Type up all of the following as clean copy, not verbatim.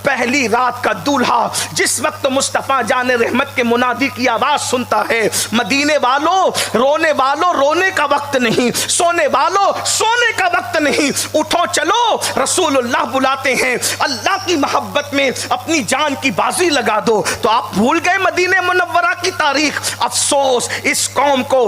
پہلی رات کا دولہا جس وقت مصطفیٰ جان رحمت کے منادی کی آواز سنتا ہے، مدینے والوں رونے والوں رونے کا وقت نہیں، سونے والوں سونے کا وقت نہیں، اٹھو چلو رسول اللہ بلاتے ہیں، اللہ کی محبت میں اپنی جان کی بازی لگا دو۔ تو آپ بھول گئے مدینہ منورہ کی تاریخ؟ افسوس اس قوم کو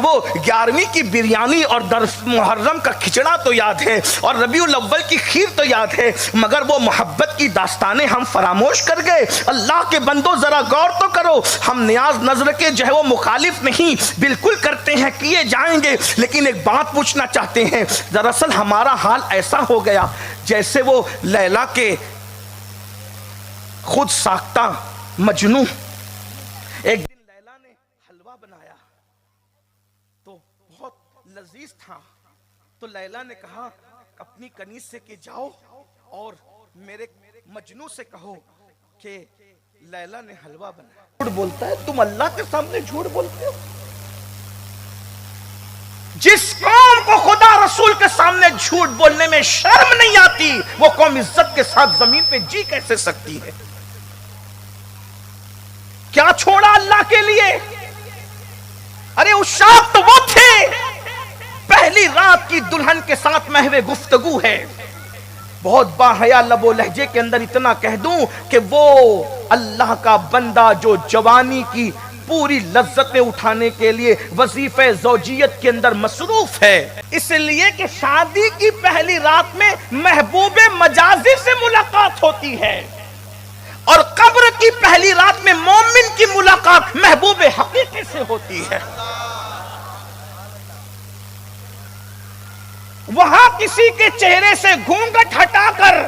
وہ 11ویں کی بریانی اور محرم کا کھچڑا تو یاد ہے اور ربیع الاول کی کھیر تو یاد ہے، مگر وہ محبت کی داستانیں ہم فراموش کر گئے۔ اللہ کے بندو ذرا غور تو کرو، ہم نیاز نظر کے جو ہے وہ مخالف نہیں، بالکل کرتے ہیں، کیے جائیں گے، لیکن ایک بات پوچھنا چاہتے ہیں۔ دراصل ہمارا حال ایسا ہو گیا جیسے وہ لیلا کے خود ساختہ مجنوں۔ ایک دن لیلا نے حلوہ بنایا تو بہت لذیذ تھا، تو لیلا نے کہا اپنی کنیز سے کہ جاؤ اور میرے مجنوں سے کہو کہ لیلا نے حلوہ بنایا۔ جھوٹ بولتا ہے، تم اللہ کے سامنے جھوٹ بولتے ہو؟ جس قوم کو خدا رسول کے سامنے جھوٹ بولنے میں شرم نہیں آتی، وہ قوم عزت کے ساتھ زمین پہ جی کیسے سکتی ہے؟ کیا چھوڑا اللہ کے لیے؟ ارے عشاق تو وہ تھے، پہلی رات کی دلہن کے ساتھ محو گفتگو ہے۔ بہت باحیا لب و لہجے کے اندر اتنا کہہ دوں کہ وہ اللہ کا بندہ جو جوانی کی پوری لذتیں اٹھانے کے لیے وظیفہ زوجیت کے اندر مصروف ہے، اس لیے کہ شادی کی پہلی رات میں محبوب مجازی سے ملاقات ہوتی ہے اور قبر کی پہلی رات میں مومن کی ملاقات محبوب حقیقی سے ہوتی ہے۔ وہاں کسی کے چہرے سے گھونگھٹ ہٹا کر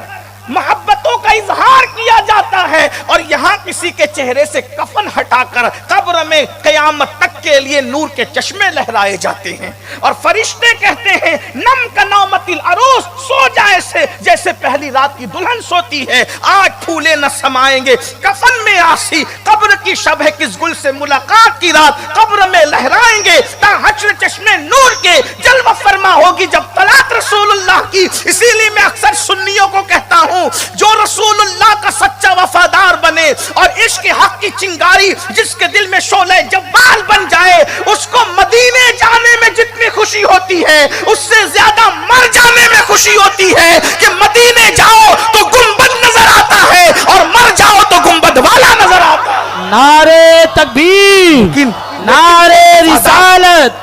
محبتوں کا اظہار کیا جاتا ہے اور یہاں کسی کے چہرے سے کفن ہٹا کر قبر میں قیامت تک کے لیے نور کے چشمے لہرائے جاتے ہیں، اور فرشتے کہتے ہیں نم کا نومت العروس، سو جائے سے جیسے پہلی رات کی دلہن سوتی ہے، آج پھولے نہ سمائیں گے کفن میں آسی، قبر کی شب ہے کس گل سے ملاقات کی رات، قبر میں لہرائیں گے تا حشر چشمے نور کے جلوہ فرما ہوگی جب طلعت رسول اللہ کی۔ اسی لیے میں اکثر سنیوں کو کہتا ہوں جو رسول اللہ کا سچا وفادار بنے اور عشق حق کی چنگاری جس کے دل میں شعلہ جوال بن جائے، اس کو مدینے جانے میں جتنی خوشی ہوتی ہے اس سے زیادہ مر جانے میں خوشی ہوتی ہے کہ مدینے جاؤ تو گنبد نظر آتا ہے اور مر جاؤ تو گنبد والا نظر آتا ہے۔ نعرے تکبیر، نعرے رسالت،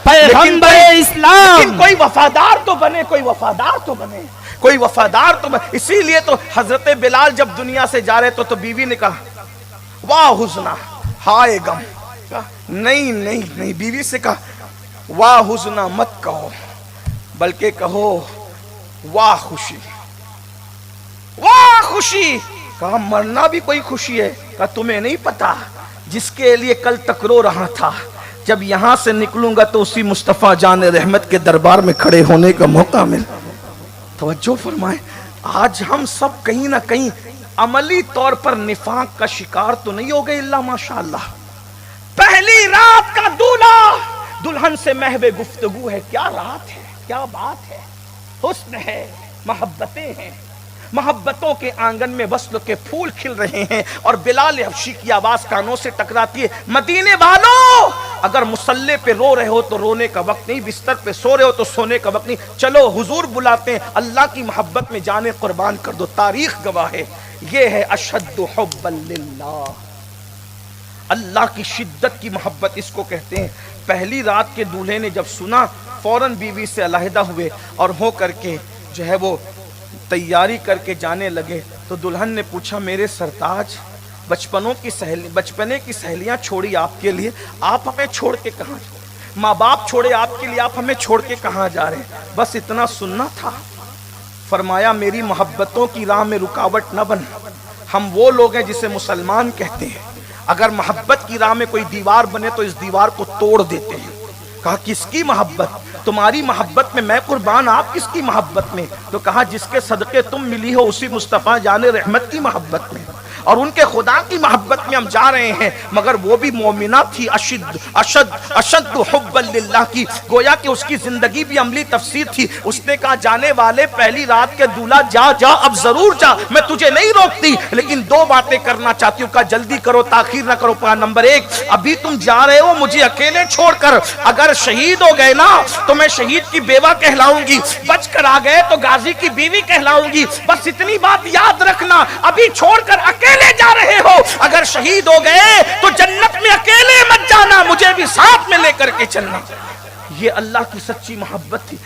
پیغمبر اسلام۔ لیکن کوئی وفادار تو بنے، کوئی وفادار تو بنے، کوئی وفادار تو بنے۔ اسی لیے تو حضرت بلال جب دنیا سے جا رہے تو بیوی نے کہا واہ حزنا، ہائے غم۔ نہیں نہیں نہیں، بیوی سے کہا واہ حزنا مت کہو، بلکہ کہو واہ خوشی، واہ خوشی۔ کہا مرنا بھی کوئی خوشی ہے؟ کہا تمہیں نہیں پتا، جس کے لیے کل تک رو رہا تھا جب یہاں سے نکلوں گا تو اسی مصطفیٰ جان رحمت کے دربار میں کھڑے ہونے کا موقع ملا۔ توجہ فرمائیں، آج ہم سب کہیں نہ کہیں عملی طور پر نفاق کا شکار تو نہیں ہو گئے اللہ ماشاءاللہ۔ پہلی رات کا دولہا دلہن سے محو گفتگو ہے، کیا رات ہے، کیا بات ہے، حسن ہے، محبتیں ہیں، محبتوں کے آنگن میں وصل کے پھول کھل رہے ہیں اور بلال حبشی کی آواز کانوں سے ٹکراتی ہے، مدینے والوں اگر مصلی پہ رو رہے ہو تو رونے کا وقت نہیں، بستر پہ سو رہے ہو تو سونے کا وقت نہیں، چلو حضور بلاتے ہیں، اللہ کی محبت میں جانیں قربان کر دو۔ تاریخ گواہ ہے، یہ ہے اشد حبا للہ، اللہ کی شدت کی محبت اس کو کہتے ہیں۔ پہلی رات کے دولہے نے جب سنا فوراً بیوی سے علیحدہ ہوئے اور ہو کر کے جو ہے وہ تیاری کر کے جانے لگے تو دلہن نے پوچھا میرے سرتاج، بچپنے کی سہیلیاں چھوڑی آپ کے لیے، آپ ہمیں چھوڑ کے کہاں، ماں باپ چھوڑے آپ کے لیے، آپ ہمیں چھوڑ کے کہاں جا رہے ہیں؟ بس اتنا سننا تھا۔ فرمایا میری محبتوں کی راہ میں رکاوٹ نہ بن، ہم وہ لوگ ہیں جسے مسلمان کہتے ہیں، اگر محبت کی راہ میں کوئی دیوار بنے تو اس دیوار کو توڑ دیتے ہیں۔ کہا کس کی محبت؟ تمہاری محبت میں میں قربان، آپ کس کی محبت میں؟ تو کہا جس کے صدقے تم ملی ہو اسی مصطفیٰ جان رحمت کی محبت میں۔ اور ان کے خدا کی محبت میں ہم جا رہے ہیں، مگر وہ بھی مومنہ تھی، اشد حبا للہ کی، گویا کہ اس کی زندگی بھی عملی تفسیر تھی۔ اس نے کہا جانے والے پہلی رات کے دولہا جا جا، اب ضرور جا، میں تجھے نہیں روکتی، لیکن دو باتیں کرنا چاہتی ہوں، کہا جلدی کرو، تاخیر نہ کرو۔ نمبر ایک، ابھی تم جا رہے ہو مجھے اکیلے چھوڑ کر، اگر شہید ہو گئے نا تو میں شہید کی بیوہ کہلاؤں گی، بچ کر آ گئے تو غازی کی بیوی کہلاؤں گی، بس اتنی بات یاد رکھنا، ابھی چھوڑ کر اکیلے جا رہے ہو، اگر شہید ہو گئے تو جنت میں اکیلے مت جانا، مجھے بھی ساتھ میں لے کر کے چلنا۔ یہ اللہ کی سچی محبت تھی۔